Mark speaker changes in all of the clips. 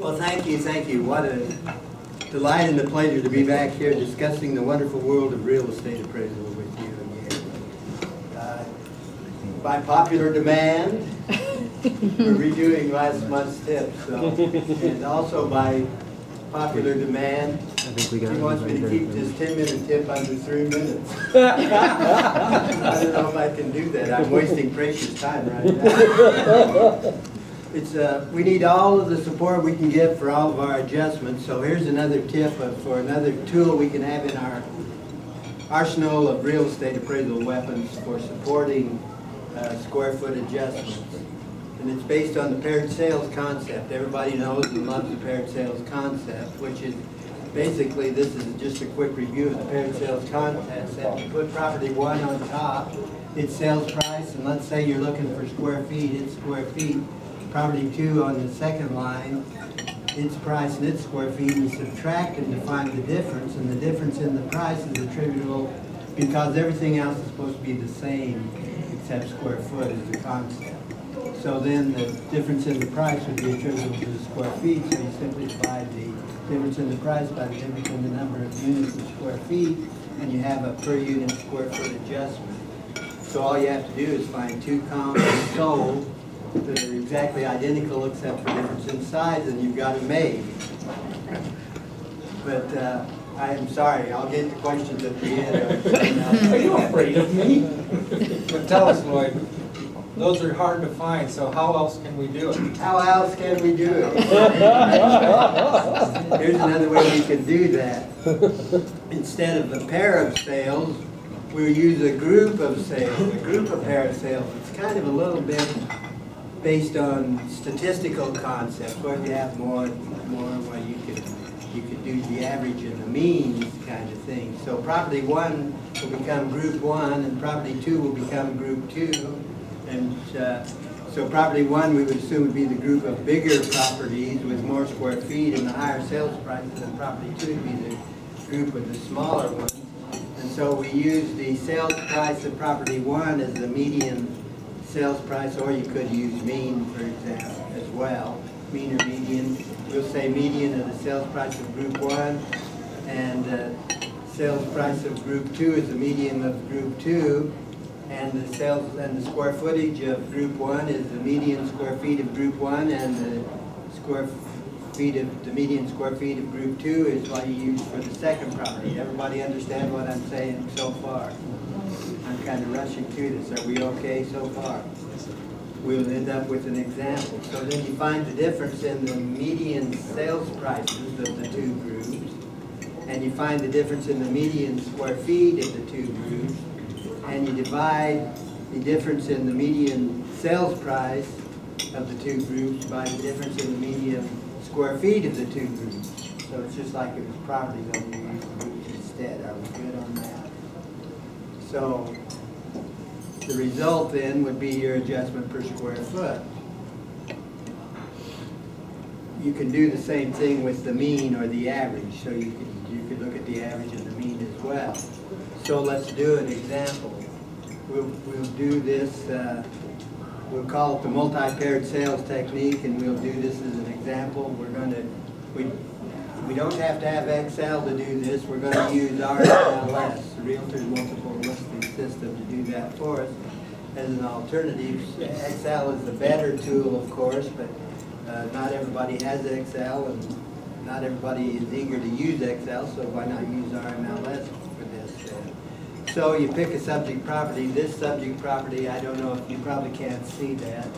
Speaker 1: Well, thank you, thank you. What a delight and a pleasure to be back here discussing the wonderful world of real estate appraisal with you again. By popular demand, we're redoing last month's tips, so, and also by popular demand, he wants me to keep this 10-minute tip under 3 minutes. I don't know if I can do that. I'm wasting precious time right now. We need all of the support we can get for all of our adjustments. So here's another tip for another tool we can have in our arsenal of real estate appraisal weapons for supporting square foot adjustments. And it's based on the paired sales concept. Everybody knows and loves the paired sales concept, which is basically, this is just a quick review of the paired sales concept. You put property 1 on top, its sales price, and let's say you're looking for square feet, it's square feet. Property 2 on the second line, its price and its square feet, and you subtract and define the difference, and the difference in the price is attributable because everything else is supposed to be the same except square foot is the concept. So then the difference in the price would be attributable to the square feet, so you simply divide the difference in the price by the difference in the number of units of square feet, and you have a per unit square foot adjustment. So all you have to do is find 2 comps sold that are exactly identical except for difference in size, and you've got it made. But I am sorry, I'll get to questions at the end.
Speaker 2: Are you afraid of me? But tell us, Lloyd, those are hard to find, so how else can we do it?
Speaker 1: How else can we do it? Here's another way we can do that. Instead of a pair of sales, we'll use a group of sales, a group of pair of sales. It's kind of a little bit based on statistical concepts, where if you have more, well, you could do the average and the means kind of thing. So property 1 will become group 1, and property 2 will become group 2. And so property 1 we would assume would be the group of bigger properties with more square feet and the higher sales prices, and property 2 would be the group with the smaller ones. And so we use the sales price of property 1 as the median sales price, or you could use mean, for example, as well. Mean or median. We'll say median of the sales price of group 1, and sales price of group 2 is the median of group 2, and the sales and the square footage of group 1 is the median square feet of group 1, and the median square feet of group 2 is what you use for the second property. Everybody understand what I'm saying so far? I'm kind of rushing through this. Are we okay so far? We'll end up with an example. So then you find the difference in the median sales prices of the 2 groups, and you find the difference in the median square feet of the 2 groups, and you divide the difference in the median sales price of the 2 groups by the difference in the median square feet of the 2 groups. So it's just like it was properties only we use groups instead. Are we good on that? So the result then would be your adjustment per square foot. You can do the same thing with the mean or the average. So you could look at the average and the mean as well. So let's do an example. We'll do this, we'll call it the multi-paired sales technique, and we'll do this as an example. We don't have to have Excel to do this. We're going to use RMLS, the Realtor's Multiple Listing System, to do that for us as an alternative. Excel is the better tool, of course, but not everybody has Excel, and not everybody is eager to use Excel, so why not use RMLS for this? So you pick a subject property. This subject property, I don't know if you probably can't see that,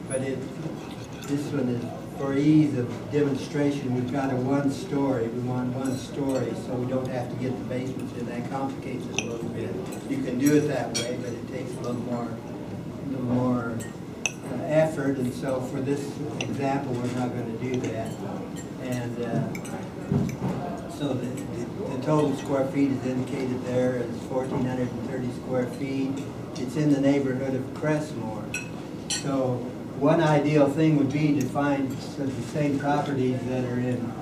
Speaker 1: but this one is, for ease of demonstration, we've got a 1-story. We want 1 story, so we don't have to get the basements in. That complicates it a little bit. You can do it that way, but it takes a little more effort, and so for this example, we're not going to do that. And so the total square feet is indicated there as 1,430 square feet. It's in the neighborhood of Crestmore. So one ideal thing would be to find the same properties that are in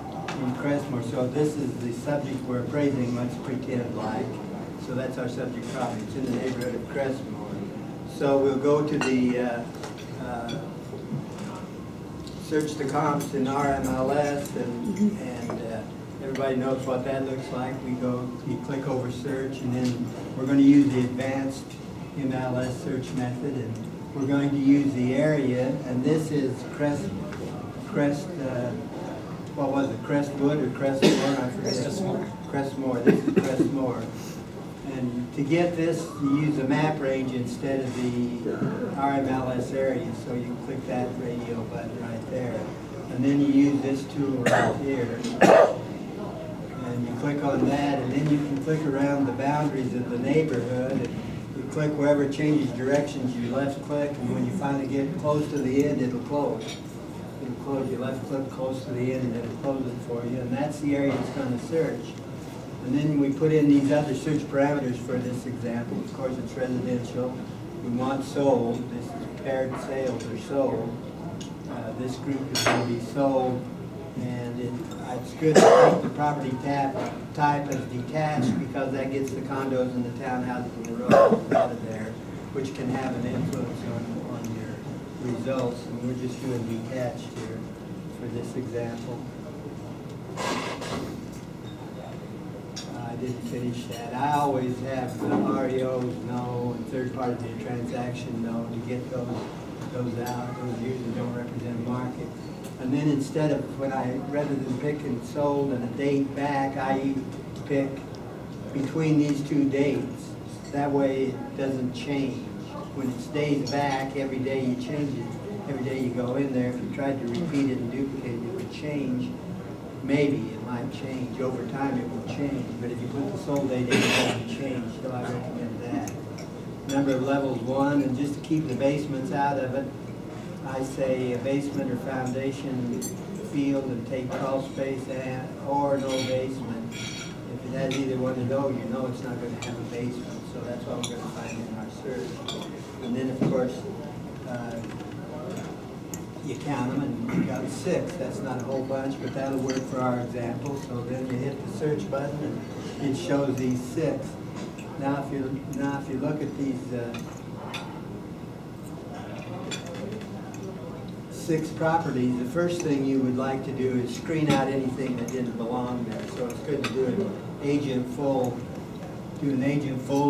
Speaker 1: Crestmore. So this is the subject we're appraising, let's pretend like. So that's our subject property. It's in the neighborhood of Crestmore. So we'll go to the search the comps in RMLS, and everybody knows what that looks like. You click over search, and then we're going to use the advanced MLS search method, and we're going to use the area, and this is what was it, Crestwood or Crestmore? I forget. Crestmore. This is Crestmore. And to get this, you use a map range instead of the RMLS area, so you click that radio button right there. And then you use this tool right here. And you click on that, and then you can click around the boundaries of the neighborhood. And you click wherever it changes directions, you left click, and when you finally get close to the end, it'll close. It'll close, you left click close to the end, and it'll close it for you. And that's the area it's going to search. And then we put in these other search parameters for this example. Of course, it's residential. We want sold. This is paired sales or sold. This group is going to be sold. And it's good to take the property type as detached, because that gets the condos and the townhouses and the roads out of there, which can have an influence on your results. And we're just doing detached here for this example. I didn't finish that. I always have the REOs no and third party transaction no to get those out. Those usually don't represent market. And then instead of rather than picking sold and a date back, I pick between these two dates. That way it doesn't change. When it stays back, every day you change it. Every day you go in there, if you tried to repeat it and duplicate it, it would change. Maybe it might change. Over time it will change. But if you put the sold date in, it doesn't change. So I recommend that. Number of levels 1, and just to keep the basements out of it, I say a basement or foundation field and take crawl space or no basement. If it has either one of those, you know it's not going to have a basement. So that's what we're going to find in our search. And then of course, you count them, and you got 6. That's not a whole bunch, but that'll work for our example. So then you hit the search button, and it shows these 6. Now, if you look at these 6 properties, the first thing you would like to do is screen out anything that didn't belong there. So it's good to do an agent full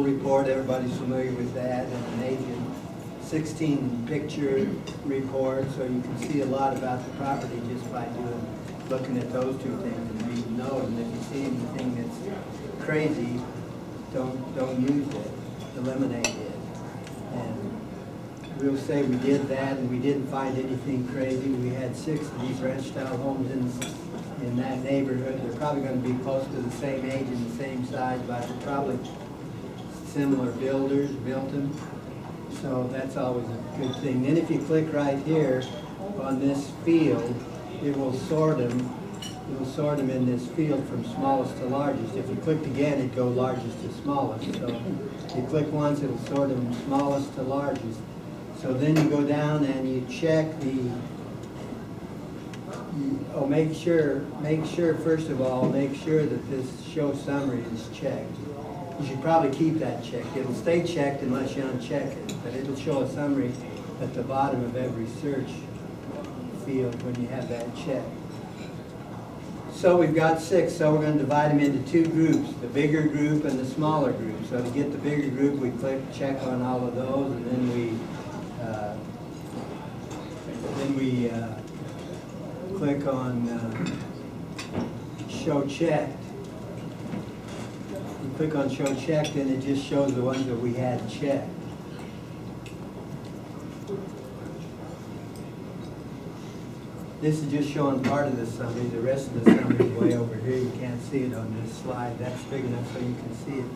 Speaker 1: report. Everybody's familiar with that, and an agent 16 picture report, so you can see a lot about the property just by looking at those 2 things and reading those. And if you see anything that's crazy, don't use it, eliminate it. And we'll say we did that and we didn't find anything crazy. We had 6 of these ranch style homes in that neighborhood. They're probably going to be close to the same age and the same size, but they're probably similar builders built them. So that's always a good thing. Then if you click right here on this field, it will sort them. It will sort them in this field from smallest to largest. If you clicked again, it'd go largest to smallest. So you click once, it'll sort them smallest to largest. So then you go down and you check make sure first of all, make sure that this show summary is checked. You should probably keep that checked. It'll stay checked unless you uncheck it, but it'll show a summary at the bottom of every search field when you have that checked. So we've got 6, so we're going to divide them into 2 groups, the bigger group and the smaller group. So to get the bigger group, we check on all of those, and then we click on show checked. You click on show checked, and it just shows the ones that we had checked. This is just showing part of the summary. The rest of the summary is way over here. You can't see it on this slide. That's big enough so you can see it.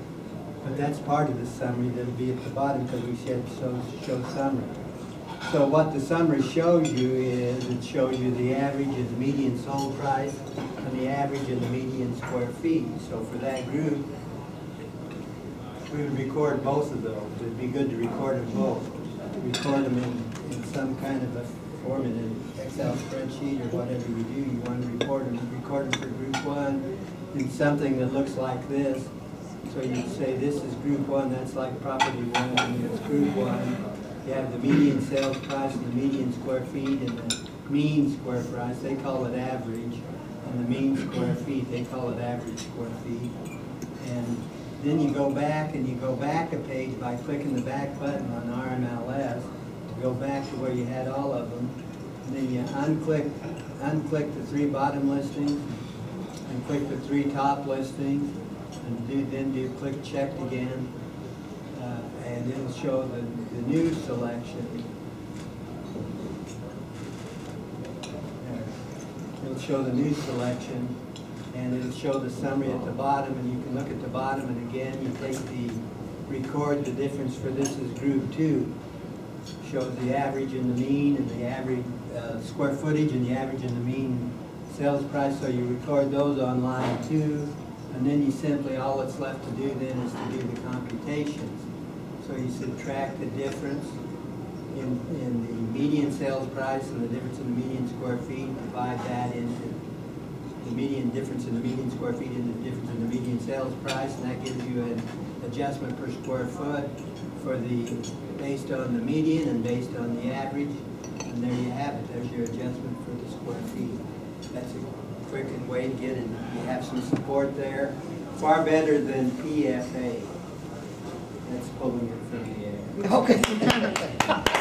Speaker 1: But that's part of the summary that'll be at the bottom because we said show summary. So what the summary shows you is it shows you the average of the median sold price and the average of the median square feet. So for that group, we would record both of those. It'd be good to record them both. Record them in some kind of a form in an Excel spreadsheet or whatever you do. You want to record them for group 1 in something that looks like this. So you'd say this is group 1, that's like property 1, and it's group 1. You have the median sales price and the median square feet and the mean square price, they call it average, and the mean square feet, they call it average square feet. And then you go back and you go back a page by clicking the back button on RMLS to go back to where you had all of them. And then you unclick the 3 bottom listings and click the 3 top listings and then do click checked again. And it'll show the new selection. It'll show the new selection, and it'll show the summary at the bottom, and you can look at the bottom, and again, you record the difference for this is group 2. Shows the average and the mean, and the average square footage, and the average and the mean sales price, so you record those on line 2, and then you simply, all that's left to do then is to do the computations. So you subtract the difference in the median sales price and the difference in the median square feet, divide that into the median difference in the median square feet into the difference in the median sales price, and that gives you an adjustment per square foot for based on the median and based on the average. And there you have it. There's your adjustment for the square feet. That's a quick way to get it. You have some support there. Far better than PFA. That's pulling it from the air.
Speaker 3: Okay.